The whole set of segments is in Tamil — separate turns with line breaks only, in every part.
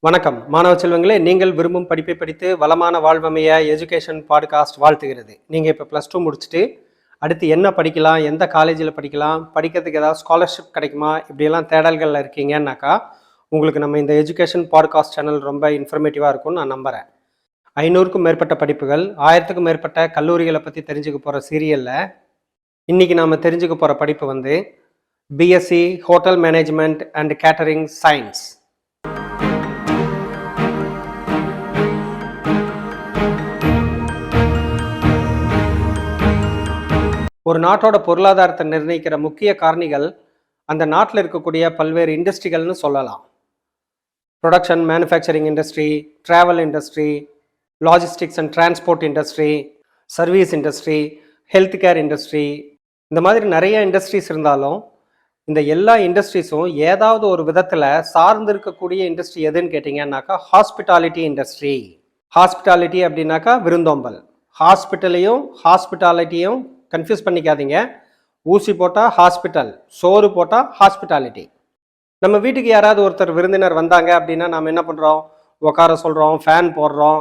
வணக்கம் மாணவ செல்வங்களே, நீங்கள் விரும்பும் படிப்பை படித்து வளமான வாழ்வமைய எஜுகேஷன் பாட்காஸ்ட் வாழ்த்துகிறது. நீங்கள் இப்போ +2 முடிச்சுட்டு அடுத்து என்ன படிக்கலாம், எந்த காலேஜில் படிக்கலாம், படிக்கிறதுக்கு ஏதாவது ஸ்காலர்ஷிப் கிடைக்குமா, இப்படியெல்லாம் தேடல்களில் இருக்கீங்கன்னாக்கா உங்களுக்கு நம்ம இந்த எஜுகேஷன் பாட்காஸ்ட் சேனல் ரொம்ப இன்ஃபர்மேட்டிவாக இருக்கும்னு நான் நம்புகிறேன். 500க்கும் மேற்பட்ட படிப்புகள், 1000க்கும் மேற்பட்ட கல்லூரிகளை பற்றி தெரிஞ்சுக்க போகிற சீரியலில் இன்றைக்கி நாம் தெரிஞ்சுக்க போகிற படிப்பு வந்து BSc hotel management and catering science. ஒரு நாட்டோட பொருளாதாரத்தை நிர்ணயிக்கிற முக்கிய காரணிகள் அந்த நாட்டில் இருக்கக்கூடிய பல்வேறு இண்டஸ்ட்ரிகள்னு சொல்லலாம். Production, manufacturing industry, travel industry, logistics and transport industry, service industry, health care industry, இந்த மாதிரி நிறைய இண்டஸ்ட்ரீஸ் இருந்தாலும் இந்த எல்லா இண்டஸ்ட்ரீஸும் ஏதாவது ஒரு விதத்தில் சார்ந்து இருக்கக்கூடிய இண்டஸ்ட்ரி எதுன்னு கேட்டிங்கன்னாக்கா ஹாஸ்பிட்டாலிட்டி இண்டஸ்ட்ரி. ஹாஸ்பிட்டாலிட்டி அப்படின்னாக்கா விருந்தோம்பல். ஹாஸ்பிட்டாலிட்டியும் கன்ஃபியூஸ் பண்ணிக்காதீங்க. ஊசி போட்டால் ஹாஸ்பிட்டல், சோறு போட்டால் ஹாஸ்பிட்டாலிட்டி. நம்ம வீட்டுக்கு யாராவது ஒருத்தர் விருந்தினர் வந்தாங்க அப்படின்னா நாம் என்ன பண்ணுறோம், உட்கார சொல்கிறோம், ஃபேன் போடுறோம்,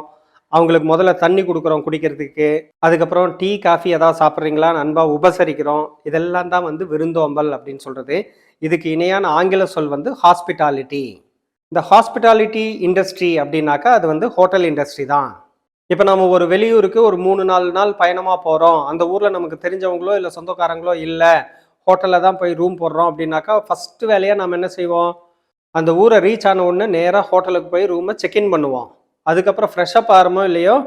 அவங்களுக்கு முதல்ல தண்ணி கொடுக்குறோம் குடிக்கிறதுக்கு, அதுக்கப்புறம் டீ காஃபி ஏதாவது சாப்பிட்றீங்களான்னு அன்பாக உபசரிக்கிறோம். இதெல்லாம் தான் வந்து விருந்தோம்பல் அப்படின்னு சொல்கிறது. இதுக்கு இணையான ஆங்கில சொல் வந்து ஹாஸ்பிட்டாலிட்டி. இந்த ஹாஸ்பிட்டாலிட்டி இண்டஸ்ட்ரி அப்படின்னாக்கா அது வந்து ஹோட்டல் இண்டஸ்ட்ரி தான். இப்போ நம்ம ஒரு வெளியூருக்கு ஒரு 3-4 நாள் பயணமாக போகிறோம், அந்த ஊரில் நமக்கு தெரிஞ்சவங்களோ இல்லை சொந்தக்காரங்களோ இல்லை, ஹோட்டலில் தான் போய் ரூம் போடுறோம் அப்படின்னாக்கா ஃபஸ்ட்டு வேலையாக நம்ம என்ன செய்வோம், அந்த ஊரை ரீச் ஆன உடனே நேராக ஹோட்டலுக்கு போய் ரூமை செக்இன் பண்ணுவோம். அதுக்கப்புறம் ஃப்ரெஷ்ஷப் ஆகிறோமோ இல்லையோ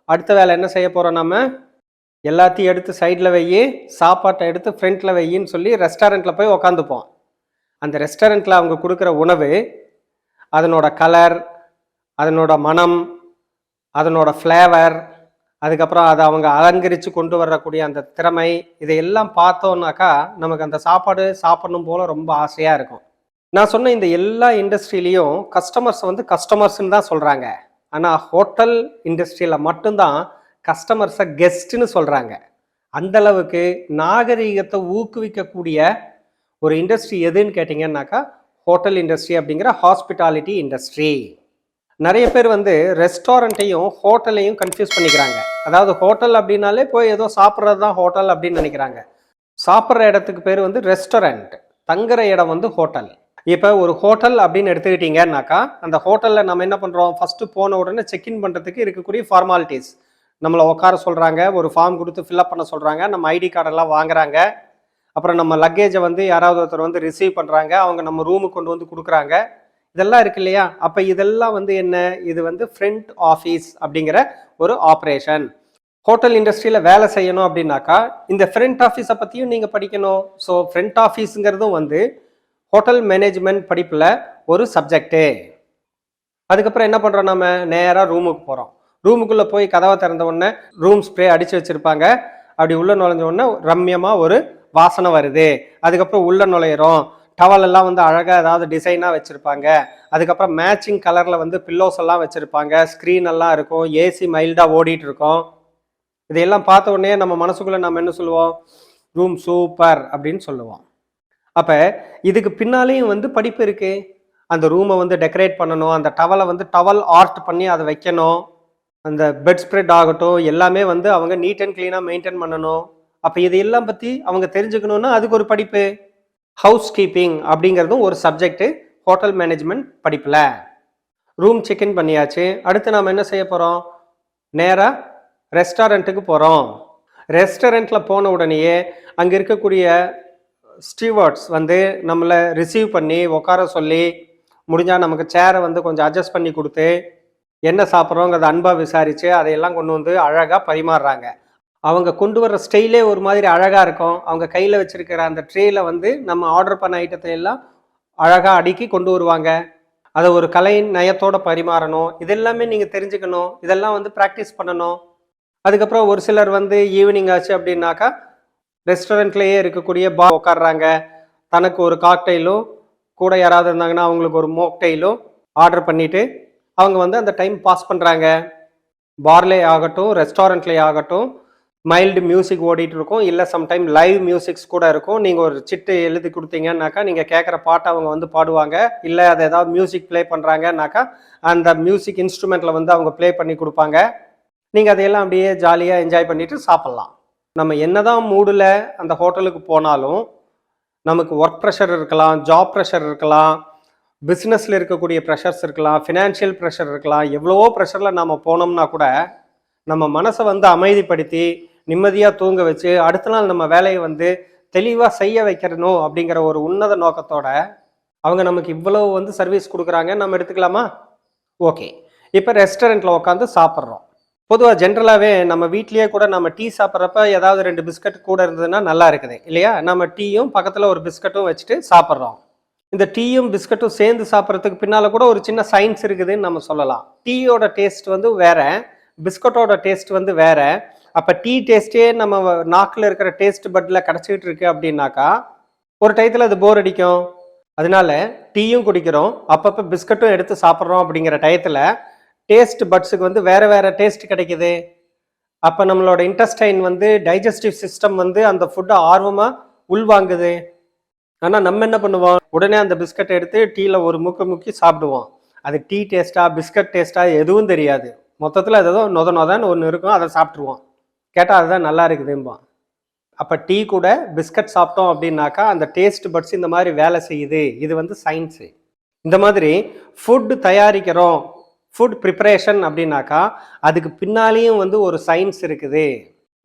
அடுத்த வேலை என்ன செய்ய போகிறோம், நம்ம எல்லாத்தையும் எடுத்து சைடில் வையி, சாப்பாட்டை எடுத்து ஃப்ரண்ட்டில் வையின்னு சொல்லி ரெஸ்டாரண்ட்டில் போய் உக்காந்துப்போம். அந்த ரெஸ்டாரண்ட்டில் அவங்க கொடுக்குற உணவு, அதனோட கலர், அதனோட மனம், அதனோட ஃப்ளேவர், அதுக்கப்புறம் அதை அவங்க அலங்கரித்து கொண்டு வரக்கூடிய அந்த திறமை, இதையெல்லாம் பார்த்தோன்னாக்கா நமக்கு அந்த சாப்பாடு சாப்பிடணும் போல் ரொம்ப ஆசையாக இருக்கும். நான் சொன்ன இந்த எல்லா இண்டஸ்ட்ரியிலையும் கஸ்டமர்ஸ் வந்து கஸ்டமர்ஸ்ன்னு தான் சொல்கிறாங்க. ஆனால் ஹோட்டல் இண்டஸ்ட்ரியில் மட்டும்தான் கஸ்டமர்ஸை கெஸ்ட்டுன்னு சொல்கிறாங்க. அந்தளவுக்கு நாகரீகத்தை ஊக்குவிக்கக்கூடிய ஒரு இண்டஸ்ட்ரி எதுன்னு கேட்டிங்கன்னாக்கா ஹோட்டல் இண்டஸ்ட்ரி அப்படிங்கிற ஹாஸ்பிட்டாலிட்டி இண்டஸ்ட்ரி. நிறைய பேர் வந்து ரெஸ்டாரண்ட்டையும் ஹோட்டலையும் கன்ஃபியூஸ் பண்ணிக்கிறாங்க. அதாவது ஹோட்டல் அப்படின்னாலே போய் ஏதோ சாப்பிட்றது தான் ஹோட்டல் அப்படின்னு நினைக்கிறாங்க. சாப்பிட்ற இடத்துக்கு பேர் வந்து ரெஸ்டாரண்ட், தங்குற இடம் வந்து ஹோட்டல். இப்போ ஒரு ஹோட்டல் அப்படின்னு எடுத்துக்கிட்டிங்கன்னாக்கா அந்த ஹோட்டலில் நம்ம என்ன பண்ணுறோம், ஃபஸ்ட்டு போன உடனே செக்இன் பண்ணுறதுக்கு இருக்கக்கூடிய ஃபார்மாலிட்டிஸ், நம்மளை உட்கார சொல்கிறாங்க, ஒரு ஃபார்ம் கொடுத்து ஃபில்அப் பண்ண சொல்கிறாங்க, நம்ம ஐடி கார்டெல்லாம் வாங்குறாங்க, அப்புறம் நம்ம லக்கேஜை வந்து யாராவது ஒருத்தர் வந்து ரிசீவ் பண்ணுறாங்க, அவங்க நம்ம ரூமுக்கு கொண்டு வந்து கொடுக்குறாங்க, இதெல்லாம் இருக்கு இல்லையா. அப்போ இதெல்லாம் வந்து என்ன, இது வந்து ஃப்ரண்ட் ஆஃபீஸ் அப்படிங்கிற ஒரு ஆப்ரேஷன். ஹோட்டல் இண்டஸ்ட்ரியில் வேலை செய்யணும் அப்படின்னாக்கா இந்த ஃப்ரண்ட் ஆஃபீஸை பற்றியும் நீங்கள் படிக்கணும். ஸோ ஃப்ரண்ட் ஆஃபீஸுங்கிறதும் வந்து ஹோட்டல் மேனேஜ்மெண்ட் படிப்பில் ஒரு சப்ஜெக்டு. அதுக்கப்புறம் என்ன பண்ணுறோம், நம்ம நேராக ரூமுக்கு போகிறோம். ரூமுக்குள்ளே போய் கதவை திறந்த உடனே ரூம் ஸ்ப்ரே அடித்து வச்சுருப்பாங்க. அப்படி உள்ளே நுழைஞ்ச உடனே ரம்யமாக ஒரு வாசனை வருது. அதுக்கப்புறம் உள்ளே நுழையிறோம், டவல் எல்லாம் வந்து அழகாக ஏதாவது டிசைனாக வச்சுருப்பாங்க. அதுக்கப்புறம் மேட்சிங் கலரில் வந்து பில்லோஸ் எல்லாம் வச்சுருப்பாங்க, ஸ்க்ரீன் எல்லாம் இருக்கும், ஏசி மைல்டாக ஓடிட்டு இருக்கோம். இதையெல்லாம் பார்த்த உடனே நம்ம மனசுக்குள்ளே நம்ம என்ன சொல்லுவோம், ரூம் சூப்பர் அப்படின்னு சொல்லுவோம். அப்போ இதுக்கு பின்னாலேயும் வந்து படிப்பு இருக்குது. அந்த ரூமை வந்து டெக்கரேட் பண்ணணும், அந்த டவலை வந்து டவல் ஆர்ட் பண்ணி அதை வைக்கணும், அந்த பெட் ஸ்ப்ரெட் ஆகட்டும் எல்லாமே வந்து அவங்க நீட் அண்ட் க்ளீனாக மெயின்டைன் பண்ணணும். அப்போ இதையெல்லாம் பற்றி அவங்க தெரிஞ்சுக்கணுன்னா அதுக்கு ஒரு படிப்பு. ஹவுஸ் கீப்பிங் அப்படிங்கிறதும் ஒரு சப்ஜெக்டு ஹோட்டல் மேனேஜ்மெண்ட் படிப்பில். ரூம் செக்இன் பண்ணியாச்சு, அடுத்து நாம் என்ன செய்ய போகிறோம், நேராக ரெஸ்டாரண்ட்டுக்கு போகிறோம். ரெஸ்டாரண்ட்டில் போன உடனேயே அங்கே இருக்கக்கூடிய ஸ்டீவர்ட்ஸ் வந்து நம்மளை ரிசீவ் பண்ணி உட்கார சொல்லி, முடிஞ்சால் நமக்கு சேரை வந்து கொஞ்சம் அட்ஜஸ்ட் பண்ணி கொடுத்து, என்ன சாப்பிட்றோங்கிறத அன்பாக விசாரித்து அதையெல்லாம் கொண்டு வந்து அழகாக பரிமாறுறாங்க. அவங்க கொண்டு வர்ற ஸ்டைலே ஒரு மாதிரி அழகாக இருக்கும். அவங்க கையில் வச்சுருக்கிற அந்த ட்ரேயில் வந்து நம்ம ஆர்டர் பண்ண ஐட்டத்தை எல்லாம் அழகாக அடுக்கி கொண்டு வருவாங்க. அதை ஒரு கலை நயத்தோடு பரிமாறணும். இதெல்லாமே நீங்கள் தெரிஞ்சுக்கணும், இதெல்லாம் வந்து ப்ராக்டிஸ் பண்ணணும். அதுக்கப்புறம் ஒரு சிலர் வந்து ஈவினிங் ஆச்சு அப்படின்னாக்கா ரெஸ்டாரண்ட்லேயே இருக்கக்கூடிய பார் உட்காடுறாங்க, தனக்கு ஒரு காக்டெயிலும் கூட யாராவது இருந்தாங்கன்னா அவங்களுக்கு ஒரு மோக்டெயிலும் ஆர்டர் பண்ணிவிட்டு அவங்க வந்து அந்த டைம் பாஸ் பண்ணுறாங்க. பார்லே ஆகட்டும், ரெஸ்டாரண்ட்லேயே ஆகட்டும், மைல்டு மியூசிக் ஓடிட்டு இருக்கும், இல்லை சம்டைம் லைவ் மியூசிக்ஸ் கூட இருக்கும். நீங்கள் ஒரு சிட்டு எழுதி கொடுத்தீங்கன்னாக்கா நீங்கள் கேட்குற பாட்டை அவங்க வந்து பாடுவாங்க. இல்லை அதை ஏதாவது மியூசிக் ப்ளே பண்ணுறாங்கன்னாக்கா அந்த மியூசிக் இன்ஸ்ட்ருமெண்ட்டில் வந்து அவங்க ப்ளே பண்ணி கொடுப்பாங்க. நீங்கள் அதையெல்லாம் அப்படியே ஜாலியாக என்ஜாய் பண்ணிட்டு சாப்பிட்லாம். நம்ம என்னதான் மூடில் அந்த ஹோட்டலுக்கு போனாலும் நமக்கு ஒர்க் ப்ரெஷர் இருக்கலாம், ஜாப் ப்ரெஷர் இருக்கலாம், பிஸ்னஸில் இருக்கக்கூடிய ப்ரெஷர்ஸ் இருக்கலாம், ஃபினான்ஷியல் ப்ரெஷர் இருக்கலாம். எவ்வளவோ ப்ரெஷரில் நம்ம போனோம்னா கூட நம்ம மனசை வந்து அமைதிப்படுத்தி நிம்மதியாக தூங்க வச்சு அடுத்த நாள் நம்ம வேலையை வந்து தெளிவாக செய்ய வைக்கிறணும் அப்படிங்கிற ஒரு உன்னத நோக்கத்தோட அவங்க நமக்கு இவ்வளவு வந்து சர்வீஸ் கொடுக்குறாங்க. நம்ம எடுத்துக்கலாமா? ஓகே. இப்போ ரெஸ்டாரண்ட்டில் உட்காந்து சாப்பிட்றோம். பொதுவாக ஜென்ரலாகவே நம்ம வீட்லேயே கூட நம்ம டீ சாப்பிட்றப்ப ஏதாவது 2 பிஸ்கட் கூட இருந்ததுன்னா நல்லா இருக்குது இல்லையா? நம்ம டீயும் பக்கத்தில் ஒரு பிஸ்கட்டும் வச்சுட்டு சாப்பிட்றோம். இந்த டீயும் பிஸ்கட்டும் சேர்ந்து சாப்பிட்றதுக்கு பின்னால் கூட ஒரு சின்ன சயின்ஸ் இருக்குதுன்னு நம்ம சொல்லலாம். டீயோட டேஸ்ட் வந்து வேற, பிஸ்கட்டோட டேஸ்ட் வந்து வேற. அப்போ டீ டேஸ்ட்டே நம்ம நாக்கில் இருக்கிற டேஸ்ட் பட்டில் கிடச்சிக்கிட்டு இருக்கு அப்படின்னாக்கா ஒரு டயத்தில் அது போர் அடிக்கும். அதனால டீயும் குடிக்கிறோம், அப்பப்போ பிஸ்கட்டும் எடுத்து சாப்பிட்றோம். அப்படிங்கிற டயத்தில் டேஸ்ட் பட்ஸுக்கு வந்து வேற வேற டேஸ்ட் கிடைக்குது. அப்போ நம்மளோட இன்டெஸ்டைன் வந்து டைஜஸ்டிவ் சிஸ்டம் வந்து அந்த ஃபுட்டை ஆர்வமாக உள்வாங்குது. ஆனால் நம்ம என்ன பண்ணுவோம், உடனே அந்த பிஸ்கட்டை எடுத்து டீயில் ஒரு முக்கி சாப்பிடுவோம். அது டீ டேஸ்ட்டா பிஸ்கட் டேஸ்ட்டா எதுவும் தெரியாது. மொத்தத்தில் அது ஏதோ நொதன்னு ஒன்று இருக்கும், அதை சாப்பிட்ருவோம். கேட்டால் அதுதான் நல்லா இருக்குதும்பான். அப்போ டீ கூட பிஸ்கட் சாப்பிட்டோம் அப்படின்னாக்கா அந்த டேஸ்ட் பட்ஸ் இந்த மாதிரி வேலை செய்யுது. இது வந்து சயின்ஸு. இந்த மாதிரி ஃபுட்டு தயாரிக்கிறோம், ஃபுட் ப்ரிப்பரேஷன் அப்படின்னாக்கா அதுக்கு பின்னாலேயும் வந்து ஒரு சயின்ஸ் இருக்குது.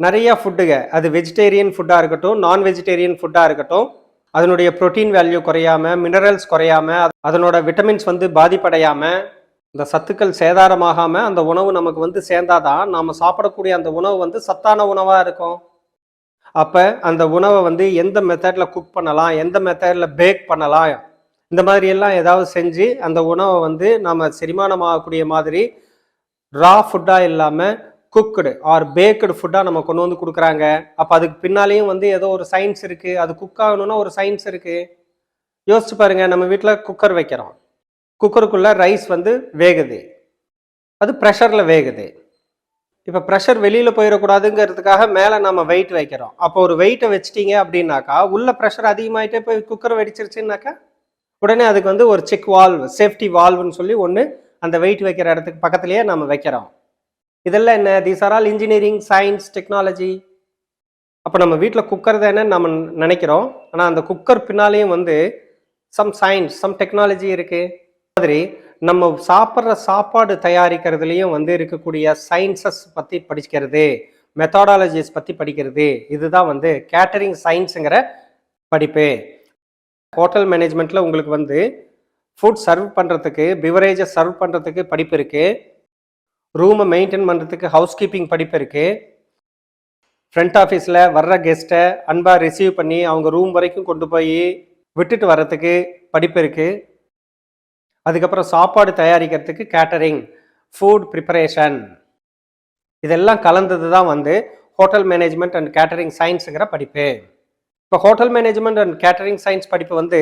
நிறைய ஃபுட்டுங்க, அது வெஜிடேரியன் ஃபுட்டாக இருக்கட்டும், நான் வெஜிடேரியன் ஃபுட்டாக இருக்கட்டும், அதனுடைய ப்ரோட்டீன் வேல்யூ குறையாமல், மினரல்ஸ் குறையாமல், அதனோட விட்டமின்ஸ் வந்து பாதிப்படையாமல், இந்த சத்துக்கள் சேதாரமாகாமல் அந்த உணவு நமக்கு வந்து சேர்ந்தாதான் நாம் சாப்பிடக்கூடிய அந்த உணவு வந்து சத்தான உணவாக இருக்கும். அப்போ அந்த உணவை வந்து எந்த மெத்தடில் குக் பண்ணலாம், எந்த மெத்தடில் பேக் பண்ணலாம், இந்த மாதிரி எல்லாம் ஏதாவது செஞ்சு அந்த உணவை வந்து நம்ம செரிமானமாகக்கூடிய மாதிரி ரா ஃபுட்டாக இல்லாமல் குக்குடு ஆர் பேக்குடு ஃபுட்டாக நம்ம கொண்டு வந்து கொடுக்குறாங்க. அப்போ அதுக்கு பின்னாலேயும் வந்து ஏதோ ஒரு சயின்ஸ் இருக்குது. அது குக் ஆகணும்னா ஒரு சயின்ஸ் இருக்குது. யோசிச்சு பாருங்கள், நம்ம வீட்டில் குக்கர் வைக்கிறோம், குக்கருக்குள்ளே ரைஸ் வந்து வேகுது, அது ப்ரெஷரில் வேகுது. இப்போ ப்ரெஷர் வெளியில் போயிடக்கூடாதுங்கிறதுக்காக மேலே நம்ம வெயிட் வைக்கிறோம். அப்போ ஒரு வெயிட்டை வச்சிட்டிங்க அப்படின்னாக்கா உள்ள ப்ரெஷர் அதிகமாகிட்டே போய் குக்கர் வெடிச்சிருச்சுன்னாக்கா உடனே அதுக்கு வந்து ஒரு செக் வால்வ், சேஃப்டி வால்வ்னு சொல்லி ஒன்று அந்த வெயிட் வைக்கிற இடத்துக்கு பக்கத்துலேயே நம்ம வைக்கிறோம். இதெல்லாம் என்ன? These are all engineering, science, technology. அப்போ நம்ம வீட்டில் குக்கர் தானே நம்ம நினைக்கிறோம், ஆனால் அந்த குக்கர் பின்னாலேயும் வந்து சம் சயின்ஸ், சம் டெக்னாலஜி இருக்குது. மாதிரி நம்ம சாப்பிட்ற சாப்பாடு தயாரிக்கிறதுலையும் வந்து இருக்கக்கூடிய சயின்சஸ் பற்றி படிக்கிறது, மெத்தடாலஜிஸ் பற்றி படிக்கிறது, இதுதான் வந்து கேட்டரிங் சயின்ஸுங்கிற படிப்பு. ஹோட்டல் மேனேஜ்மெண்ட்டில் உங்களுக்கு வந்து ஃபுட் சர்வ் பண்ணுறதுக்கு, பிவரேஜை சர்வ் பண்ணுறதுக்கு படிப்பு இருக்குது, ரூமை மெயின்டைன் பண்ணுறதுக்கு ஹவுஸ் கீப்பிங் படிப்பு இருக்குது, ஃப்ரண்ட் ஆஃபீஸில் வர்ற கெஸ்ட்டை அன்பாக ரிசீவ் பண்ணி அவங்க ரூம் வரைக்கும் கொண்டு போய் விட்டுட்டு வர்றதுக்கு படிப்பு இருக்குது. அதுக்கப்புறம் சாப்பாடு தயாரிக்கிறதுக்கு கேட்டரிங், ஃபுட் ப்ரிப்பரேஷன், இதெல்லாம் கலந்தது தான் வந்து ஹோட்டல் மேனேஜ்மெண்ட் அண்ட் கேட்டரிங் சயின்ஸுங்கிற படிப்பு. இப்போ hotel management and catering science படிப்பு வந்து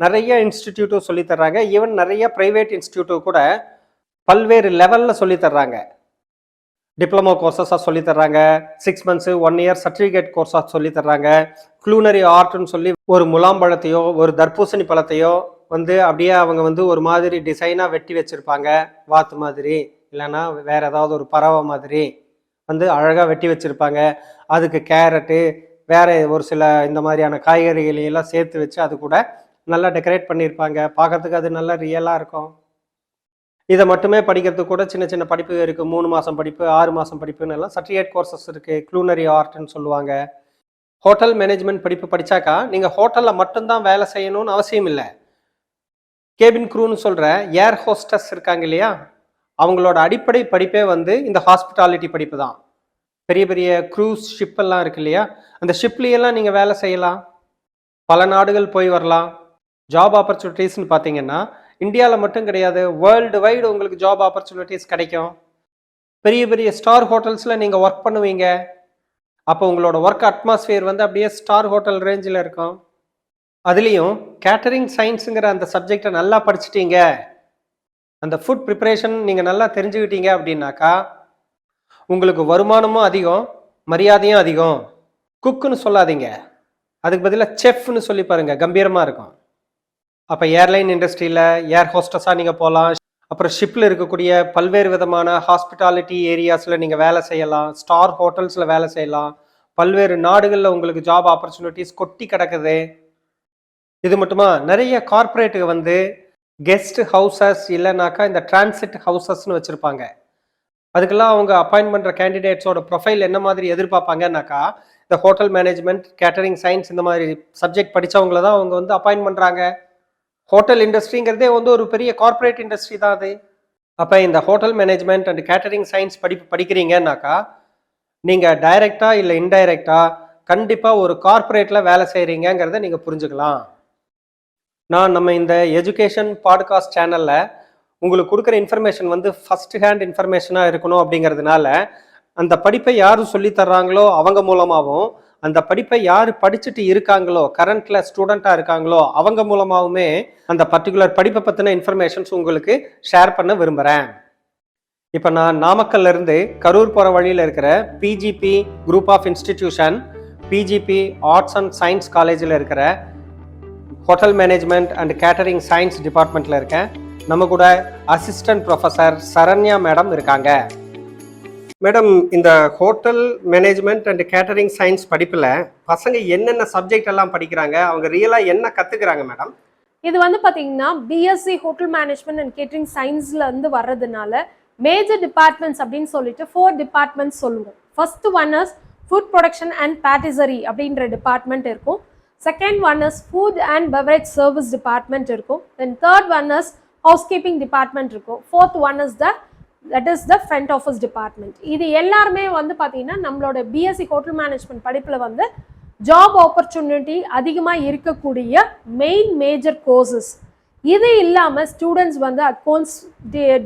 நிறைய இன்ஸ்டிடியூட்டும் சொல்லித்தர்றாங்க. ஈவன் நிறைய ப்ரைவேட் இன்ஸ்டிடியூட்டும் கூட பல்வேறு லெவலில் சொல்லித்தர்றாங்க. டிப்ளமோ கோர்சஸாக சொல்லித்தர்றாங்க, 6 months 1 year சர்டிஃபிகேட் கோர்ஸாக சொல்லித்தர்றாங்க. க்ளூனரி ஆர்ட்னு சொல்லி ஒரு முலாம்பழத்தையோ ஒரு தர்பூசணி பழத்தையோ வந்து அப்படியே அவங்க வந்து ஒரு மாதிரி டிசைனாக வெட்டி வச்சுருப்பாங்க, வாத்து மாதிரி இல்லைன்னா வேறு ஏதாவது ஒரு பறவை மாதிரி வந்து அழகாக வெட்டி வச்சுருப்பாங்க. அதுக்கு கேரட்டு வேறு ஒரு சில இந்த மாதிரியான காய்கறிகளையெல்லாம் சேர்த்து வச்சு அது கூட நல்லா டெக்கரேட் பண்ணியிருப்பாங்க. பார்க்கறதுக்கு அது நல்லா ரியலாக இருக்கும். இதை மட்டுமே படிக்கிறதுக்கு கூட சின்ன சின்ன படிப்பு இருக்குது. 3 மாதம் படிப்பு, 6 மாதம் படிப்புன்னு எல்லாம் சர்டிஃபிகேட் கோர்சஸ் இருக்குது. க்ளூனரி ஆர்ட்னு சொல்லுவாங்க. ஹோட்டல் மேனேஜ்மெண்ட் படிப்பு படித்தாக்கா நீங்கள் ஹோட்டலில் மட்டும்தான் வேலை செய்யணும்னு அவசியம் இல்லை. கேபின் க்ரூன்னு சொல்கிற ஏர் ஹோஸ்டஸ் இருக்காங்க இல்லையா, அவங்களோட அடிப்படை படிப்பே வந்து இந்த ஹாஸ்பிட்டாலிட்டி படிப்பு தான். பெரிய பெரிய க்ரூஸ் ஷிப்பெல்லாம் இருக்கு இல்லையா, அந்த ஷிப்லேயெல்லாம் நீங்கள் வேலை செய்யலாம், பல நாடுகள் போய் வரலாம். ஜாப் ஆப்பர்ச்சுனிட்டிஸ்ன்னு பார்த்தீங்கன்னா இந்தியாவில் மட்டும் கிடையாது, வேர்ல்டு வைடு உங்களுக்கு ஜாப் ஆப்பர்ச்சுனிட்டிஸ் கிடைக்கும். பெரிய பெரிய ஸ்டார் ஹோட்டல்ஸில் நீங்கள் ஒர்க் பண்ணுவீங்க. அப்போ உங்களோட ஒர்க் அட்மாஸ்பியர் வந்து அப்படியே ஸ்டார் ஹோட்டல் ரேஞ்சில் இருக்கும். அதுலேயும் கேட்டரிங் சயின்ஸுங்கிற அந்த சப்ஜெக்டை நல்லா படிச்சிட்டீங்க, அந்த ஃபுட் ப்ரிப்பரேஷன் நீங்கள் நல்லா தெரிஞ்சுக்கிட்டீங்க அப்படின்னாக்கா உங்களுக்கு வருமானமும் அதிகம், மரியாதையும் அதிகம். குக்குன்னு சொல்லாதீங்க, அதுக்கு பதிலாக செஃப்னு சொல்லி பாருங்க, கம்பீரமாக இருக்கும். அப்போ ஏர்லைன் இண்டஸ்ட்ரியில் ஏர் ஹோஸ்டஸாக நீங்கள் போகலாம். அப்புறம் ஷிப்பில் இருக்கக்கூடிய பல்வேறு விதமான ஹாஸ்பிட்டாலிட்டி ஏரியாஸில் நீங்கள் வேலை செய்யலாம். ஸ்டார் ஹோட்டல்ஸில் வேலை செய்யலாம். பல்வேறு நாடுகளில் உங்களுக்கு ஜாப் ஆப்பர்ச்சுனிட்டிஸ் கொட்டி கிடக்குது. இது மட்டுமா, நிறைய கார்ப்பரேட்டுக்கு வந்து கெஸ்ட் ஹவுசஸ் இல்லைனாக்கா இந்த டிரான்சிட் ஹவுசஸ்ன்னு வச்சுருப்பாங்க. அதுக்கெல்லாம் அவங்க அப்பாயின்ட் பண்ணுற கேண்டிடேட்ஸோட ப்ரொஃபைல் என்ன மாதிரி எதிர்பார்ப்பாங்கன்னாக்கா, இந்த ஹோட்டல் மேனேஜ்மெண்ட், கேட்டரிங் சயின்ஸ் இந்த மாதிரி சப்ஜெக்ட் படித்தவங்கள தான் அவங்க வந்து அப்பாயின்ட் பண்ணுறாங்க. ஹோட்டல் இண்டஸ்ட்ரிங்கிறதே வந்து ஒரு பெரிய கார்ப்பரேட் இண்டஸ்ட்ரி தான் அது. அப்போ இந்த hotel management and catering science படிக்கிறீங்கன்னாக்கா, நீங்கள் டைரெக்டாக இல்லை இன்டைரக்டாக கண்டிப்பாக ஒரு கார்ப்பரேட்டில் வேலை செய்கிறீங்கிறத நீங்கள் புரிஞ்சுக்கலாம். நான் நம்ம இந்த எஜுகேஷன் பாட்காஸ்ட் சேனலில் உங்களுக்கு கொடுக்குற இன்ஃபர்மேஷன் வந்து ஃபஸ்ட் ஹேண்ட் இன்ஃபர்மேஷனாக இருக்கணும். அப்படிங்கிறதுனால அந்த படிப்பை யார் சொல்லித்தர்றாங்களோ அவங்க மூலமாகவும், அந்த படிப்பை யார் படிச்சுட்டு இருக்காங்களோ, கரண்ட்டில் ஸ்டூடெண்ட்டாக இருக்காங்களோ அவங்க மூலமாகவுமே அந்த பர்டிகுலர் படிப்பை பற்றின இன்ஃபர்மேஷன்ஸ் உங்களுக்கு ஷேர் பண்ண விரும்புகிறேன். இப்போ நான் நாமக்கல்லேருந்து கரூர் போகிற வழியில் இருக்கிற PGP group of institution, PGP arts and science காலேஜில் இருக்கிற hotel management and catering science டிபார்ட்மெண்ட்டில் இருக்கேன். நம்ம கூட அசிஸ்டன்ட் ப்ரொஃபஸர் சரண்யா மேடம் இருக்காங்க. மேடம், இந்த hotel management and catering science படிப்பில் பசங்க என்னென்ன சப்ஜெக்ட் எல்லாம் படிக்கிறாங்க, அவங்க ரியலாக என்ன கற்றுக்குறாங்க மேடம்?
இது வந்து பார்த்தீங்கன்னா BSc hotel management and catering சயின்ஸ்ல இருந்து வர்றதுனால மேஜர் டிபார்ட்மெண்ட்ஸ் அப்படின்னு சொல்லிட்டு 4 டிபார்ட்மெண்ட்ஸ் சொல்லுவோம். First one is food production and patisserie அப்படின்ற டிபார்ட்மெண்ட் இருக்கும். Second one is food and beverage service department இருக்கும். Then third one is housekeeping department இருக்கும். Fourth one is that is the front office department. இது எல்லாருமே வந்து பார்த்தீங்கன்னா நம்மளோட பிஎஸ்சி ஹோட்டல் மேனேஜ்மெண்ட் படிப்பில் வந்து ஜாப் ஆப்பர்ச்சுனிட்டி அதிகமாக இருக்கக்கூடிய மெயின் மேஜர் கோர்சஸ். இது இல்லாமல் ஸ்டூடெண்ட்ஸ் வந்து அக்கௌண்ட்ஸ்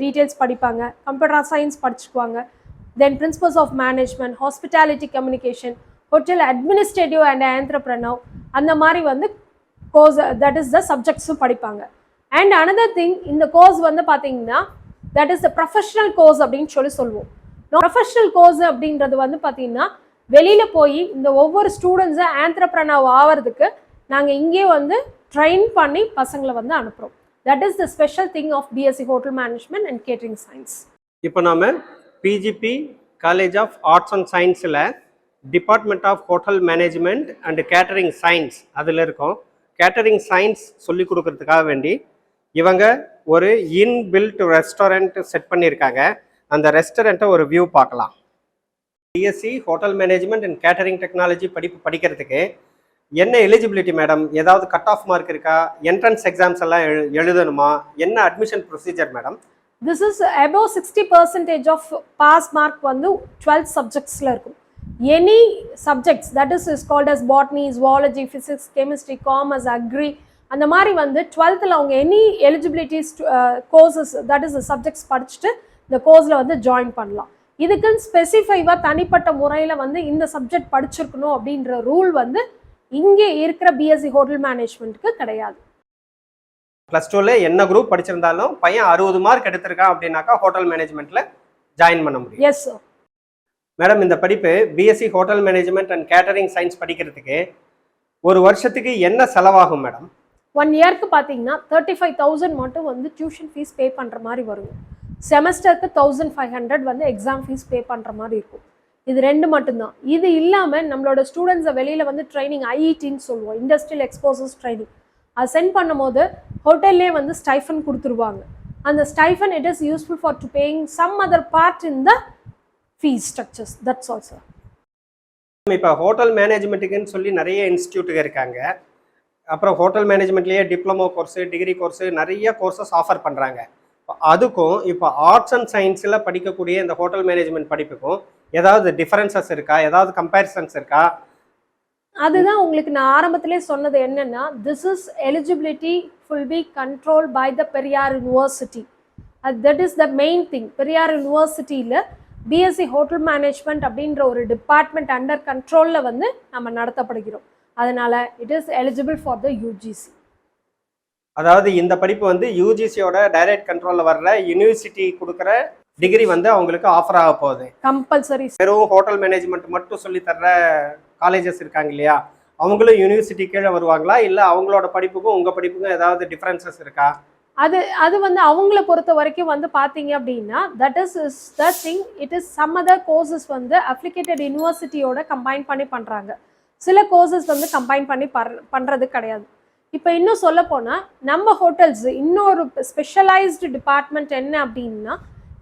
டீட்டெயில்ஸ் படிப்பாங்க, கம்ப்யூட்டர் சயின்ஸ் படிச்சுக்குவாங்க, then principles of management, hospitality communication, hotel administrative and entrepreneur, அந்த மாதிரி வந்து கோர்ஸ் தட் இஸ் த சப்ஜெக்ட்ஸும் படிப்பாங்க. அண்ட் அனதர் திங், இந்த கோர்ஸ் வந்து பார்த்தீங்கன்னா that is the professional course அப்படின்னு சொல்லுவோம். ப்ரொஃபஷனல் கோர்ஸ் அப்படின்றது வந்து பார்த்தீங்கன்னா வெளியில் போய் இந்த ஒவ்வொரு ஸ்டூடெண்ட்ஸை ஆண்டர்பிரனர் ஆகிறதுக்கு நாங்கள் இங்கே வந்து ட்ரெயின் பண்ணி பசங்களை வந்து அனுப்புகிறோம். That is the special thing of BSc hotel management and catering science.
இப்போ நாம PGP college of arts and சயின்ஸில் department of hotel management and catering science அதில் இருக்கோம். கேட்டரிங் சயின்ஸ் சொல்லி கொடுக்கறதுக்காக வேண்டி இவங்க ஒரு இன்பில்ட் ரெஸ்டாரண்ட் செட் பண்ணியிருக்காங்க. அந்த ரெஸ்டாரண்ட்டை ஒரு வியூ பார்க்கலாம். BSc hotel management and catering technology படிக்கிறதுக்கு என்ன எலிஜிபிலிட்டி மேடம்? ஏதாவது கட் ஆஃப் மார்க் இருக்கா? என்ட்ரன்ஸ் எக்ஸாம்ஸ் எல்லாம் எழுதணுமா? என்ன admission procedure madam?
This is above 60% of pass mark வந்து 12 சப்ஜெக்ட்ஸில் இருக்கும். Any subjects that is called as botany, zoology, physics, chemistry, commerce, agri, அந்த மாதிரி வந்து 12th அவங்க any eligibilities courses that is subjects படிச்சுட்டு இந்த கோர்ஸில் வந்து ஜாயின் பண்ணலாம். இதுக்குன்னு ஸ்பெசிஃபைவாக தனிப்பட்ட முறையில் வந்து இந்த சப்ஜெக்ட் படிச்சிருக்கணும் அப்படின்ற ரூல் வந்து இங்கே இருக்கிற பிஎஸ்சி ஹோட்டல் மேனேஜ்மெண்ட்டுக்கு கிடையாது.
+2ல என்ன குரூப் படிச்சிருந்தாலும் பையன் 60 மார்க் எடுத்திருக்கான் அப்படின்னாக்கா ஹோட்டல் மேனேஜ்மெண்ட்டில் ஜாயின் பண்ண முடியும்.
Yes sir.
மேடம், இந்த படிப்பு BSc hotel management and catering science படிக்கிறதுக்கு ஒரு வருஷத்துக்கு என்ன செலவாகும் மேடம்?
1 இயர்க்கு பார்த்தீங்கன்னா 35,000 மட்டும் வந்து டியூஷன் ஃபீஸ் பே பண்ணுற மாதிரி வரும். செமஸ்டருக்கு 1,500 வந்து எக்ஸாம் ஃபீஸ் பே பண்ணுற மாதிரி இருக்கும். இது 2 மட்டும்தான். இது இல்லாமல் நம்மளோட ஸ்டூடெண்ட்ஸை வெளியில் வந்து ட்ரைனிங், ஐஇடின்னு சொல்லுவோம், இண்டஸ்ட்ரியல் எக்ஸ்போசர்ஸ் ட்ரைனிங், அது சென்ட் பண்ணும்போது ஹோட்டல்லே வந்து ஸ்டைஃபன் கொடுத்துருவாங்க. அந்த stipend it is useful for to paying some other part in the fees structures. That's also.
இப்போ ஹோட்டல் மேனேஜ்மெண்ட்டுக்குன்னு சொல்லி நிறைய இன்ஸ்டியூட்டுங்க இருக்காங்க. அப்புறம் ஹோட்டல் மேனேஜ்மெண்ட்லேயே டிப்ளமோ கோர்ஸு, டிகிரி கோர்ஸு, நிறைய கோர்சஸ் ஆஃபர் பண்ணுறாங்க. அதுக்கும் இப்போ ஆர்ட்ஸ் அண்ட் சயின்ஸில் படிக்கக்கூடிய இந்த ஹோட்டல் மேனேஜ்மெண்ட் படிப்புக்கும் ஏதாவது டிஃபரன்சஸ் இருக்கா? ஏதாவது கம்பேரிசன்ஸ் இருக்கா?
அதுதான் உங்களுக்கு நான் ஆரம்பத்திலே சொன்னது என்னன்னா, this is eligibility will be control by the Periyar university. That is the main thing. Periyar யூனிவர்சிட்டியில் பிஎஸ்சி ஹோட்டல் மேனேஜ்மெண்ட் அப்படின்ற ஒரு டிபார்ட்மெண்ட் அண்டர் கண்ட்ரோலில் வந்து நம்ம நடத்தப்படுகிறோம். அதனால it is eligible for the UGC.
அதாவது இந்த படிப்பு வந்து யூஜிசியோட டைரக்ட் கண்ட்ரோலில் வர்ற யூனிவர்சிட்டி கொடுக்குற டிகிரி வந்து அவங்களுக்கு ஆஃபர் ஆக போகுது.
கம்பல்சரி.
வெறும் ஹோட்டல் மேனேஜ்மெண்ட் மட்டும் சொல்லி தர்ற காலேஜஸ் இருக்காங்க இல்லையா, அவங்களும் யூனிவர்சிட்டி கீழே வருவாங்களா, இல்லை அவங்களோட படிப்புக்கும் உங்கள் படிப்புக்கும் ஏதாவது டிஃப்ரென்சஸ் இருக்கா?
அது அது வந்து அவங்கள பொறுத்த வரைக்கும் வந்து பார்த்தீங்க அப்படின்னா that is the thing. It is some other courses வந்து அப்ளிகேட்டட் யூனிவர்சிட்டியோட கம்பைன் பண்ணி பண்ணுறாங்க. சில கோர்சஸ் வந்து கம்பைன் பண்ணி பண்ணுறது கிடையாது. இப்போ இன்னும் சொல்ல போனால் நம்ம ஹோட்டல்ஸ் இன்னொரு ஸ்பெஷலைஸ்டு டிபார்ட்மெண்ட் என்ன அப்படின்னா,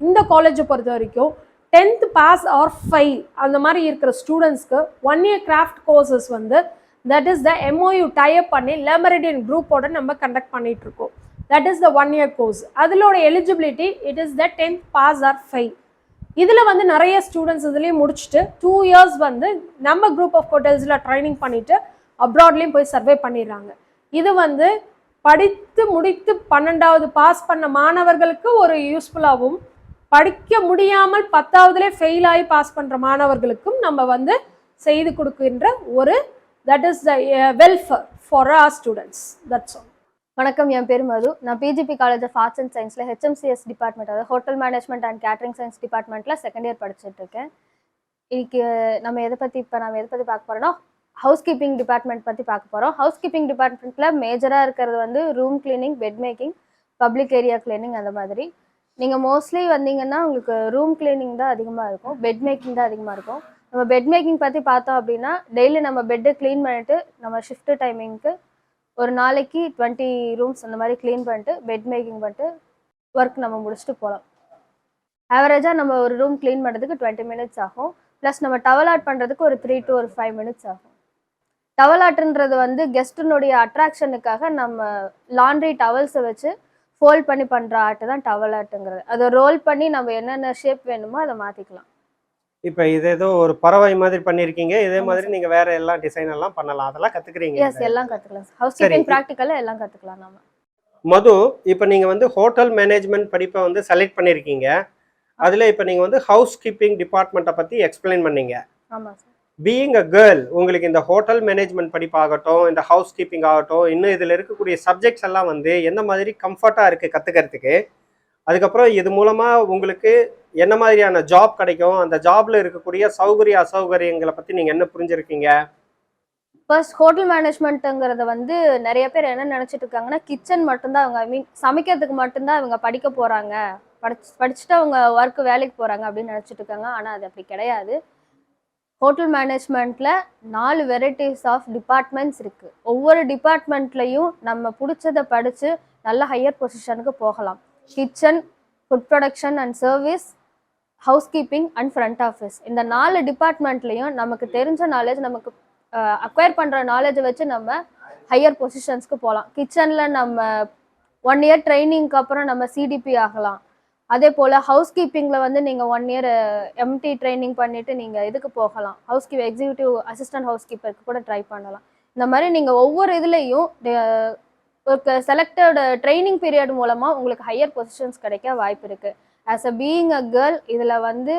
இந்த காலேஜை பொறுத்த வரைக்கும் 10th பாஸ் ஆர் ஃபெயில் அந்த மாதிரி இருக்கிற ஸ்டூடெண்ட்ஸ்க்கு 1 year கிராஃப்ட் கோர்சஸ் வந்து that is the MOU type பண்ணி லெமரிடியன் குரூப்போட நம்ம கண்டக்ட் பண்ணிட்டு இருக்கோம். That is the 1 year course. அதிலோட eligibility it is the 10th pass or fail. இதில் வந்து நிறைய ஸ்டூடெண்ட்ஸ் இதுலேயும் முடிச்சுட்டு 2 years வந்து நம்ம குரூப் ஆஃப் ஹோட்டல்ஸில் ட்ரைனிங் பண்ணிட்டு அப்ராட்லேயும் போய் சர்வே பண்ணிடுறாங்க. இது வந்து படித்து முடித்து 12வது பாஸ் பண்ண மாணவர்களுக்கு ஒரு யூஸ்ஃபுல்லாகவும், படிக்க முடியாமல் 10வதுலேயே ஃபெயில் ஆகி பாஸ் பண்ணுற மாணவர்களுக்கும் நம்ம வந்து செய்து கொடுக்கின்ற ஒரு that is the welfare for our students. That's all.
வணக்கம், என் பேர் மது. நான் PGP college of arts and சயின்ஸில் HMCS டிபார்ட்மெண்ட், அதாவது hotel management and catering science டிபார்ட்மெண்ட்டில் 2nd year படிச்சுட்டு இருக்கேன். இன்னைக்கு நம்ம எதை பற்றி பார்க்க போகிறோன்னா, ஹவுஸ் கீப்பிங் டிபார்ட்மெண்ட் பற்றி பார்க்க போகிறோம். ஹவுஸ் கீப்பிங் டிபார்ட்மெண்ட்டில் மேஜராக இருக்கிறது வந்து room cleaning, bed making, public area cleaning அந்த மாதிரி. நீங்கள் மோஸ்ட்லி வந்தீங்கன்னா உங்களுக்கு ரூம் கிளீனிங் தான் அதிகமாக இருக்கும், பெட் மேக்கிங் தான் அதிகமாக இருக்கும். நம்ம பெட் மேக்கிங் பற்றி பார்த்தோம் அப்படின்னா, டெய்லி நம்ம பெட்டை க்ளீன் பண்ணிவிட்டு நம்ம ஷிஃப்ட் டைமிங்க்கு ஒரு நாளைக்கு 20 ரூம்ஸ் அந்த மாதிரி க்ளீன் பண்ணிட்டு பெட் மேக்கிங் பண்ணிட்டு ஒர்க் நம்ம முடிச்சுட்டு போகலாம். ஆவரேஜாக நம்ம ஒரு ரூம் க்ளீன் பண்ணுறதுக்கு 20 minutes ஆகும். ப்ளஸ் நம்ம டவல் ஆட் பண்ணுறதுக்கு ஒரு 3 to 5 minutes ஆகும். டவல் ஆட்டுன்றது வந்து கெஸ்ட்டினுடைய அட்ராக்ஷனுக்காக நம்ம லாண்ட்ரி டவல்ஸை வச்சு ஃபோல்ட் பண்ணி பண்ணுற ஆட்டு தான் டவல் ஆட்டுங்கிறது. அதை ரோல் பண்ணி நம்ம என்னென்ன ஷேப் வேணுமோ அதை மாற்றிக்கலாம்.
இப்போ இது ஏதோ ஒரு பறவை மாதிரி பண்ணியிருக்கீங்க, இதே மாதிரி நீங்கள் வேற எல்லாம் டிசைன் எல்லாம் பண்ணலாம், அதெல்லாம் கற்றுக்குறீங்க?
எஸ், எல்லாம் கற்றுக்கலாம். ஹவுஸ் கீப்பிங் ப்ராக்டிக்கலாக எல்லாம் கற்றுக்கலாம் நம்ம.
மது, இப்போ நீங்கள் வந்து ஹோட்டல் மேனேஜ்மெண்ட் படிப்பை வந்து செலக்ட் பண்ணியிருக்கீங்க. அதில் இப்போ நீங்கள் வந்து ஹவுஸ் கீப்பிங் டிபார்ட்மெண்ட்டை பற்றி எக்ஸ்பிளைன் பண்ணீங்க.
ஆமாம் சார்.
பீயிங் அ கேர்ள், உங்களுக்கு இந்த ஹோட்டல் மேனேஜ்மெண்ட் படிப்பாகட்டும், இந்த ஹவுஸ் கீப்பிங் ஆகட்டும், இன்னும் இதில் இருக்கக்கூடிய சப்ஜெக்ட்ஸ் எல்லாம் வந்து எந்த மாதிரி கம்ஃபர்ட்டாக இருக்குது கற்றுக்கிறதுக்கு? அதுக்கப்புறம் இது மூலமாக உங்களுக்கு என்ன மாதிரியான ஜாப் கிடைக்கும், அந்த ஜாப்ல இருக்கக்கூடிய சௌகரிய அசௌகரியங்களை பற்றி நீங்கள் என்ன புரிஞ்சிருக்கீங்க?
ஃபர்ஸ்ட், ஹோட்டல் மேனேஜ்மெண்ட்டுங்கிறத வந்து நிறைய பேர் என்ன நினச்சிட்டு இருக்காங்கன்னா, கிச்சன் மட்டும்தான் அவங்க, ஐ மீன் சமைக்கிறதுக்கு மட்டும்தான் அவங்க படிக்க போகிறாங்க, படிச்சுட்டு அவங்க ஒர்க்கு வேலைக்கு போகிறாங்க அப்படின்னு நினச்சிட்டு இருக்காங்க. ஆனால் அது அப்படி கிடையாது. ஹோட்டல் மேனேஜ்மெண்ட்டில் 4 வெரைட்டிஸ் ஆஃப் டிபார்ட்மெண்ட்ஸ் இருக்குது. ஒவ்வொரு டிபார்ட்மெண்ட்லையும் நம்ம பிடிச்சதை படித்து நல்ல ஹையர் பொசிஷனுக்கு போகலாம். Kitchen, food production and service, house keeping and front office. இந்த 4 டிபார்ட்மெண்ட்லேயும் நமக்கு தெரிஞ்ச நாலேஜ், நமக்கு அக்வயர் பண்ணுற நாலேஜை வச்சு நம்ம ஹையர் பொசிஷன்ஸ்க்கு போகலாம். கிச்சனில் நம்ம 1 year ட்ரைனிங்க்கு அப்புறம் நம்ம CDP ஆகலாம். அதே போல் ஹவுஸ் கீப்பிங்கில் வந்து நீங்கள் 1 year MT ட்ரைனிங் பண்ணிவிட்டு நீங்கள் இதுக்கு போகலாம், house keep executive assistant house கீப்பருக்கு கூட ட்ரை பண்ணலாம். இந்த மாதிரி நீங்கள் ஒவ்வொரு இதுலேயும் ஒரு செலக்டட் ட்ரைனிங் பீரியட் மூலமாக உங்களுக்கு ஹையர் பொசிஷன்ஸ் கிடைக்க வாய்ப்பு இருக்குது. As a being a girl, இதில் வந்து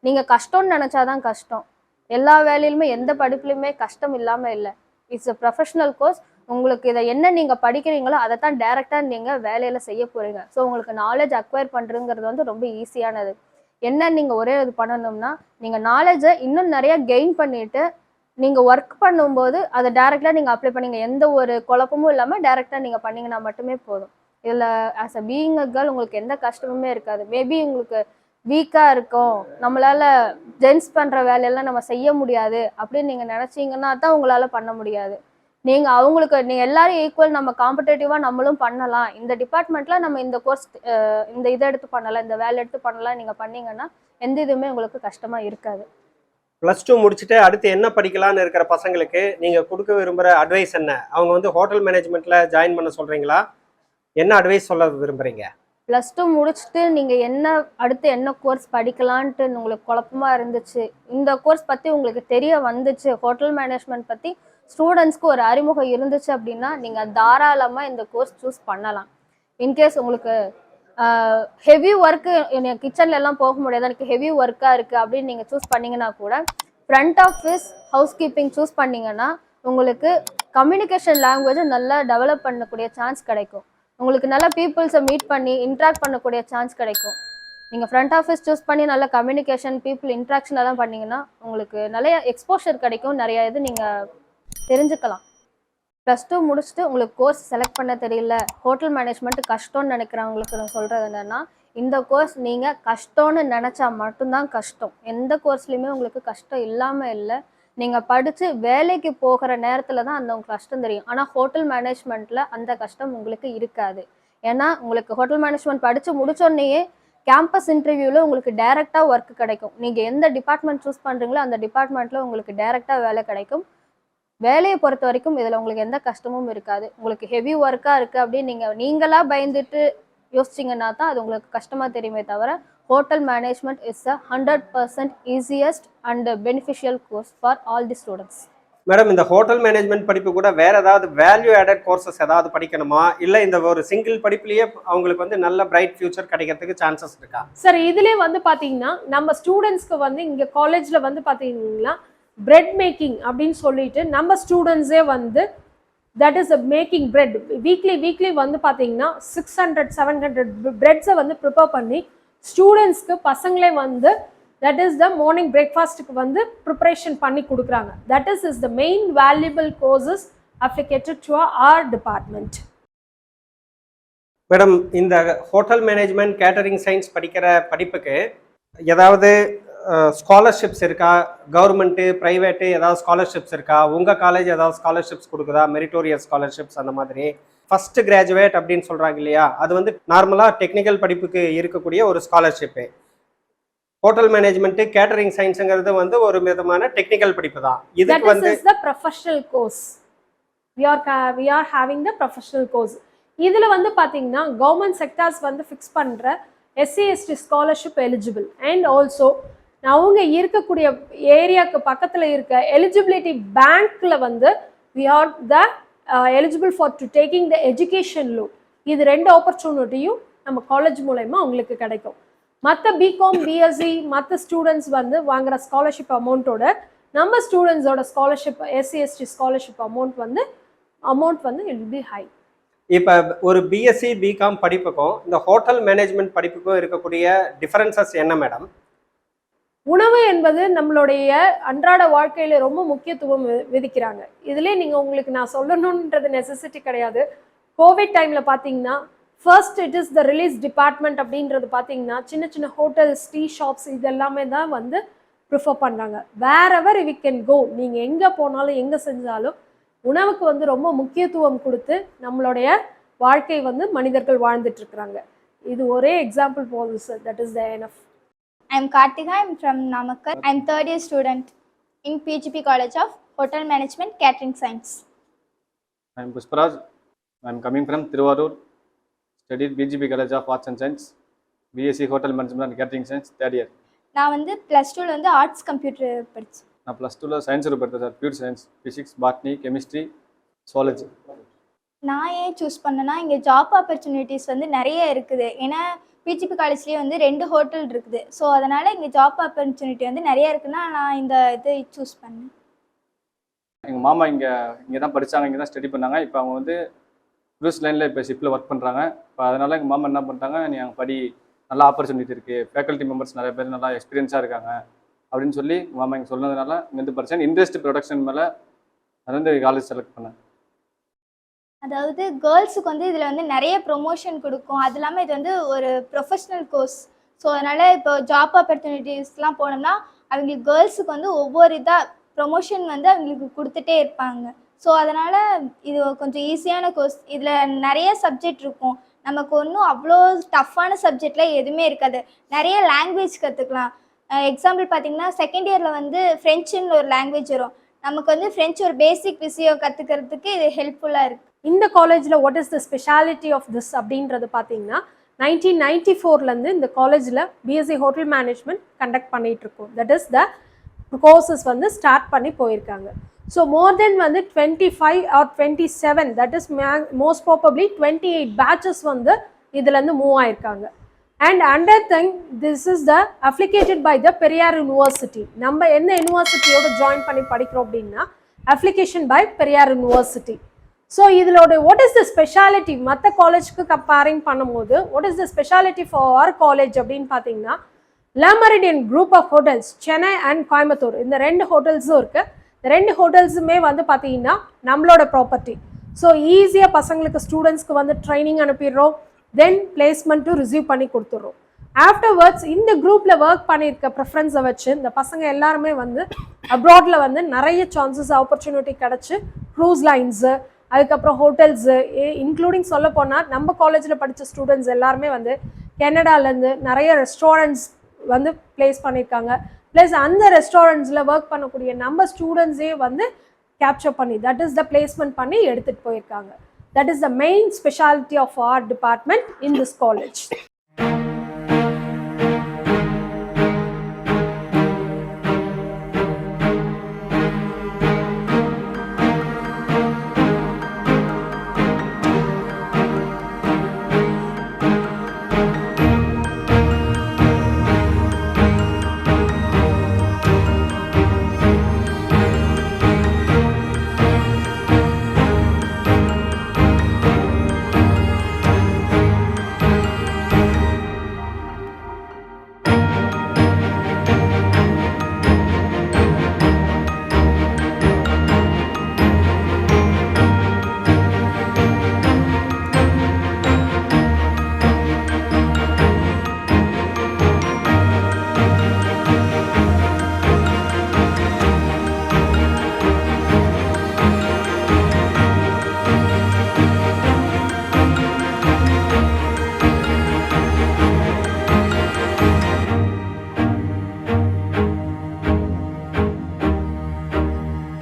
நீங்கள் கஷ்டம்னு நினச்சாதான் கஷ்டம். எல்லா வேலையிலுமே எந்த படிப்புலையுமே கஷ்டம் இல்லாமல் இல்லை. It's a professional course. உங்களுக்கு இதை என்ன நீங்கள் படிக்கிறீங்களோ அதை தான் டேரெக்டாக நீங்கள் வேலையில் செய்ய போகிறீங்க. ஸோ உங்களுக்கு நாலேஜ் அக்வயர் பண்ணுறதுங்கிறது வந்து ரொம்ப ஈஸியானது. என்ன நீங்கள் ஒரே இது பண்ணணும்னா, நீங்கள் நாலேஜை இன்னும் நிறைய கெயின் பண்ணிவிட்டு நீங்கள் ஒர்க் பண்ணும்போது அதை டேரெக்டாக நீங்கள் அப்ளை பண்ணிங்க. எந்த ஒரு குழப்பமும் இல்லாமல் டேரெக்டாக நீங்கள் பண்ணிங்கன்னா மட்டுமே போதும். இதில் as a being a girl உங்களுக்கு எந்த கஷ்டமுமே இருக்காது. மேபி உங்களுக்கு வீக்காக இருக்கும், நம்மளால் ஜென்ஸ் பண்ணுற வேலையெல்லாம் நம்ம செய்ய முடியாது அப்படின்னு நீங்கள் நினச்சிங்கன்னா தான் உங்களால் பண்ண முடியாது. நீங்கள் எல்லாரும் ஈக்குவல், நம்ம காம்படேட்டிவாக நம்மளும் பண்ணலாம், இந்த டிபார்ட்மெண்ட்டில் நம்ம இந்த கோர்ஸ் இந்த இதை எடுத்து பண்ணலாம், இந்த வேலை எடுத்து பண்ணலாம் நீங்கள் பண்ணிங்கன்னா எந்த இதுவுமே உங்களுக்கு கஷ்டமாக இருக்காது.
+2 முடிச்சுட்டு அடுத்து என்ன படிக்கலான்னு இருக்கிற பசங்களுக்கு நீங்கள் கொடுக்க விரும்புகிற அட்வைஸ் என்ன? அவங்க வந்து ஹோட்டல் மேனேஜ்மெண்ட்டில் ஜாயின் பண்ண சொல்கிறீங்களா? என்ன அட்வைஸ் சொல்ல விரும்புகிறீங்க?
+2 முடிச்சுட்டு நீங்கள் அடுத்து என்ன கோர்ஸ் படிக்கலான்ட்டு உங்களுக்கு குழப்பமாக இருந்துச்சு, இந்த கோர்ஸ் பற்றி உங்களுக்கு தெரிய வந்துச்சு, ஹோட்டல் மேனேஜ்மெண்ட் பற்றி ஸ்டூடெண்ட்ஸ்க்கு ஒரு அறிமுகம் இருந்துச்சு அப்படின்னா நீங்கள் தாராளமாக இந்த கோர்ஸ் சூஸ் பண்ணலாம். இன்கேஸ் உங்களுக்கு ஹெவி ஒர்க்கு, எனக்கு கிச்சன்ல எல்லாம் போக முடியாது, எனக்கு ஹெவி ஒர்க்காக இருக்குது அப்படின்னு நீங்கள் சூஸ் பண்ணிங்கன்னா கூட front office house keeping choose பண்ணிங்கன்னா உங்களுக்கு கம்யூனிகேஷன் லாங்குவேஜை நல்லா டெவலப் பண்ணக்கூடிய சான்ஸ் கிடைக்கும். உங்களுக்கு நல்லா பீப்புள்ஸை மீட் பண்ணி இன்ட்ராக்ட் பண்ணக்கூடிய சான்ஸ் கிடைக்கும். நீங்கள் ஃப்ரண்ட் ஆஃபீஸ் சூஸ் பண்ணி நல்ல கம்யூனிகேஷன் பீப்புள் இன்ட்ராக்ஷன் எல்லாம் பண்ணீங்கன்னா உங்களுக்கு நிறைய எக்ஸ்போஷர் கிடைக்கும், நிறைய இது நீங்கள் தெரிஞ்சுக்கலாம். +2 முடிச்சுட்டு உங்களுக்கு கோர்ஸ் செலக்ட் பண்ண தெரியல, ஹோட்டல் மேனேஜ்மெண்ட் கஷ்டம்னு நினைக்கிறவங்களுக்கு நான் சொல்கிறது என்னென்னா, இந்த கோர்ஸ் நீங்கள் கஷ்டம்னு நினச்சா மட்டும்தான் கஷ்டம். எந்த கோர்ஸ்லையுமே உங்களுக்கு கஷ்டம் இல்லாமல் இல்லை. நீங்கள் படித்து வேலைக்கு போகிற நேரத்தில் தான் அந்த உங்களுக்கு கஷ்டம் தெரியும். ஆனால் ஹோட்டல் மேனேஜ்மெண்ட்டில் அந்த கஷ்டம் உங்களுக்கு இருக்காது. ஏன்னா உங்களுக்கு ஹோட்டல் மேனேஜ்மெண்ட் படித்து முடிச்சோடனேயே கேம்பஸ் இன்டர்வியூவில் உங்களுக்கு டைரெக்டாக ஒர்க் கிடைக்கும். நீங்கள் எந்த டிபார்ட்மெண்ட் சூஸ் பண்ணுறீங்களோ அந்த டிபார்ட்மெண்ட்டில் உங்களுக்கு டைரெக்டாக வேலை கிடைக்கும். வேலையை பொறுத்த வரைக்கும் இதில் உங்களுக்கு எந்த கஷ்டமும் இருக்காது. உங்களுக்கு ஹெவி ஒர்க்காக இருக்குது அப்படின்னு நீங்களாக பயந்துட்டு யோசிச்சிங்கன்னா தான் அது உங்களுக்கு கஷ்டமாக தெரியுமே தவிர, hotel management is a 100% easiest and beneficial course for all the students.
Madam, இந்த ஹோட்டல் மேனேஜ்மெண்ட் படிப்பு கூட வேற ஏதாவது வேல்யூ ஆடட் கோர்சஸ் ஏதாவது படிக்கணுமா, இல்லை இந்த ஒரு சிங்கிள் படிப்புலயே அவங்களுக்கு வந்து நல்ல பிரைட் ஃபியூச்சர் கிடைக்கிறதுக்கு சான்சஸ் இருக்கா?
சார், இதுலேயே வந்து பார்த்தீங்கன்னா நம்ம ஸ்டூடெண்ட்ஸ்க்கு வந்து இங்கே காலேஜில் வந்து பார்த்தீங்கன்னா பிரெட் மேக்கிங் அப்படின்னு சொல்லிட்டு நம்ம ஸ்டூடெண்ட்ஸே வந்து that is making bread weekly வந்து பார்த்தீங்கன்னா 600-700 பிரெட்ஸை வந்து ப்ரிப்பேர் பண்ணி ஸ்டூடெண்ட்ஸ்க்கு பசங்களே வந்து தட் இஸ் த மார்னிங் பிரேக்ஃபாஸ்ட்டுக்கு வந்து ப்ரிப்பரேஷன் பண்ணி கொடுக்குறாங்க. That is the main valuable courses அப்ளிகேட்டட் to our department.
Madam, இந்த ஹோட்டல் மேனேஜ்மெண்ட் கேட்டரிங் சயின்ஸ் படிக்கிற படிப்புக்கு ஏதாவது ஸ்காலர்ஷிப்ஸ் இருக்கா? கவர்மெண்ட்டு ப்ரைவேட்டு ஏதாவது ஸ்காலர்ஷிப்ஸ் இருக்கா? உங்கள் காலேஜ் ஏதாவது ஸ்காலர்ஷிப்ஸ் கொடுக்குதா? மெரிட்டோரியஸ் ஸ்காலர்ஷிப்ஸ் அந்த மாதிரி ஃபர்ஸ்ட் கிராஜுவேட் அப்படின்னு சொல்கிறாங்க இல்லையா, அது வந்து நார்மலாக டெக்னிக்கல் படிப்புக்கு இருக்கக்கூடிய ஒரு ஸ்காலர்ஷிப்பு. ஹோட்டல் மேனேஜ்மெண்ட் கேட்டரிங் சயின்ஸ்ங்கிறது வந்து ஒரு விதமான டெக்னிக்கல் படிப்பு தான். இதுக்கு வந்து
the professional course we are having the professional course. இதுல வந்து பாத்தீங்கன்னா கவர்மெண்ட் செக்டார்ஸ் வந்து ஃபிக்ஸ் பண்ற SC/ST scholarship eligible and also அவங்க இருக்கக்கூடிய ஏரியாவுக்கு பக்கத்துல இருக்க எலிஜிபிலிட்டி பேங்க்ல வந்து we are the eligible for to taking the education loan. இது 2 ஆப்பர்ச்சுனிட்டியும் நம்ம காலேஜ் மூலமா உங்களுக்கு கிடைக்கும். மற்ற பிகாம் பிஎஸ்சி மற்ற ஸ்டூடெண்ட்ஸ் வந்து வாங்குற ஸ்காலர்ஷிப் அமௌண்ட்டோட நம்ம ஸ்டூடெண்ட்ஸோட ஸ்காலர்ஷிப் SC/ST ஸ்காலர்ஷிப் அமௌண்ட் வந்து இட் வில் பி ஹை.
இப்போ ஒரு பிஎஸ்சி பிகாம் படிப்புக்கும் இந்த ஹோட்டல் மேனேஜ்மெண்ட் படிப்புக்கும் இருக்கக்கூடிய டிஃபரன்சஸ் என்ன மேடம்?
உணவு என்பது நம்மளுடைய அன்றாட வாழ்க்கையில ரொம்ப முக்கியத்துவம் விதிக்கிறாங்க. இதுலேயே நீங்கள் உங்களுக்கு நான் சொல்லணுன்றது நெசசிட்டி கிடையாது. கோவிட் டைம்ல பார்த்தீங்கன்னா first it is the release department அப்படின்றது பார்த்தீங்கன்னா சின்ன சின்ன ஹோட்டல்ஸ் டீ ஷாப்ஸ் இது எல்லாமே தான் வந்து ப்ரிஃபர் பண்ணுறாங்க. வேறெவர் வி கேன் கோ, நீங்கள் எங்கே போனாலும் எங்கே செஞ்சாலும் உணவுக்கு வந்து ரொம்ப முக்கியத்துவம் கொடுத்து நம்மளுடைய வாழ்க்கை வந்து மனிதர்கள் வாழ்ந்துட்டு இருக்கிறாங்க. இது ஒரே எக்ஸாம்பிள் போதும் sir. That is the enough.
I am Kartika. I am from Namakkal. I am third year student in PGP College of Hotel Management Catering Science.
I am Pushparaj. I am coming from Thiruvarur. Studied PGP College of Arts and Science, BSc Hotel Management and Catering Science, third year.
நான் வந்து +2 வந்து ஆர்ட்ஸ் கம்ப்யூட்டர் படித்தேன்.
நான் +2 சயின்ஸ் குரூப் எடுத்தேன் sir. Pure science, physics, botany, chemistry, zoology.
நான் ஏன் சூஸ் பண்ணேன்னா இங்கே ஜாப் ஆப்பர்ச்சுனிட்டிஸ் வந்து நிறைய இருக்குது. ஏன்னா பிஜிபி காலேஜ்லேயே வந்து 2 ஹோட்டல் இருக்குது. ஸோ அதனால் இங்கே ஜாப் ஆப்பர்ச்சுனிட்டி வந்து நிறைய இருக்குன்னா நான் இந்த இதை சூஸ் பண்ணேன்.
எங்கள் மாமா இங்கே தான் படித்தாங்க, இங்கே தான் ஸ்டடி பண்ணாங்க. இப்போ அவங்க வந்து க்ரூஸ் லைனில் இப்போ ஷிப்பில் ஒர்க் பண்ணுறாங்க. இப்போ அதனால் எங்கள் மாமா என்ன பண்ணிட்டாங்க, நீ அங்கே படி, நல்ல ஆப்பர்ச்சுனிட்டி இருக்குது, ஃபேக்கல்ட்டி மெம்பர்ஸ் நிறைய பேர் நல்லா எக்ஸ்பீரியன்ஸாக இருக்காங்க அப்படின்னு சொல்லி மாமா இங்கே சொன்னதுனால இங்கே படித்தேன். இண்டஸ்ட்ரி ப்ரொடக்ஷன் மேலே அது வந்து காலேஜ் செலக்ட் பண்ணேன்.
அதாவது கேர்ள்ஸுக்கு வந்து இதில் வந்து நிறைய ப்ரொமோஷன் கொடுக்கும். அது இல்லாமல் இது வந்து ஒரு ப்ரொஃபஷ்னல் கோர்ஸ். ஸோ அதனால் இப்போ ஜாப் ஆப்பர்ச்சுனிட்டிஸ்லாம் போனோம்னா அவங்களுக்கு கேர்ள்ஸுக்கு வந்து ஒவ்வொரு இதாக ப்ரொமோஷன் வந்து அவங்களுக்கு கொடுத்துட்டே இருப்பாங்க. ஸோ அதனால் இது கொஞ்சம் ஈஸியான கோர்ஸ். இதில் நிறைய சப்ஜெக்ட் இருக்கும். நமக்கு ஒன்றும் அவ்வளோ டஃப்பான சப்ஜெக்ட்லாம் எதுவுமே இருக்காது. நிறைய லாங்குவேஜ் கற்றுக்கலாம். எக்ஸாம்பிள் பார்த்திங்கன்னா செகண்ட் இயரில் வந்து ஃப்ரெஞ்சுன்னு ஒரு லாங்குவேஜ் வரும். நமக்கு வந்து ஃப்ரெஞ்சு ஒரு பேசிக் விஷயம் கற்றுக்கிறதுக்கு இது ஹெல்ப்ஃபுல்லாக இருக்குது.
இந்த காலேஜில் what is the speciality of this அப்படின்றது பார்த்தீங்கன்னா 1994 இந்த காலேஜில் பிஎஸ்சி ஹோட்டல் மேனேஜ்மெண்ட் கண்டக்ட் பண்ணிட்டு இருக்கோம். தட் இஸ் த கோர்சஸ் வந்து ஸ்டார்ட் பண்ணி போயிருக்காங்க. ஸோ மோர் தென் வந்து 25 or 27 that is most probably 28 batches வந்து இதுலேருந்து மூவ் ஆயிருக்காங்க. And under thing this is the applicated by the Periyar university. நம்ம எந்த யூனிவர்சிட்டியோட ஜாயின் பண்ணி படிக்கிறோம் அப்படின்னா application by Periyar university. So இதோட வாட் இஸ் த ஸ்பெஷாலிட்டி மற்ற காலேஜ்க்கு கம்பேரிங் பண்ணும்போது what is the speciality for our college அப்படின்னு பார்த்தீங்கன்னா Le Méridien group of hotels Chennai and Coimbatore இந்த 2 ஹோட்டல்ஸும் இருக்கு. இந்த 2 ஹோட்டல்ஸுமே வந்து பார்த்தீங்கன்னா நம்மளோட ப்ராப்பர்ட்டி. ஸோ ஈஸியாக பசங்களுக்கு ஸ்டூடெண்ட்ஸ்க்கு வந்து ட்ரைனிங் அனுப்பிடுறோம், தென் பிளேஸ்மெண்ட்டும் ரிசீவ் பண்ணி கொடுத்துட்றோம். ஆஃப்டர்வர்ட்ஸ் இந்த குரூப்பில் ஒர்க் பண்ணியிருக்க ப்ரிஃபரன்ஸை வச்சு இந்த பசங்க எல்லாருமே வந்து அப்ராடில் வந்து நிறைய சான்சஸ் ஆப்பர்ச்சுனிட்டி கிடச்சி க்ரூஸ் லைன்ஸு அதுக்கப்புறம் ஹோட்டல்ஸு இன்க்ளூடிங் சொல்ல போனால் நம்ம காலேஜில் படித்த ஸ்டூடெண்ட்ஸ் எல்லாருமே வந்து கனடாலேருந்து நிறைய ரெஸ்டாரண்ட்ஸ் வந்து பிளேஸ் பண்ணியிருக்காங்க. ப்ளஸ் அந்த ரெஸ்டாரண்ட்ஸில் ஒர்க் பண்ணக்கூடிய நம்ம ஸ்டூடெண்ட்ஸே வந்து கேப்சர் பண்ணி தட் இஸ் த பிளேஸ்மெண்ட் பண்ணி எடுத்துகிட்டு போயிருக்காங்க. That is the main speciality of our department in this college.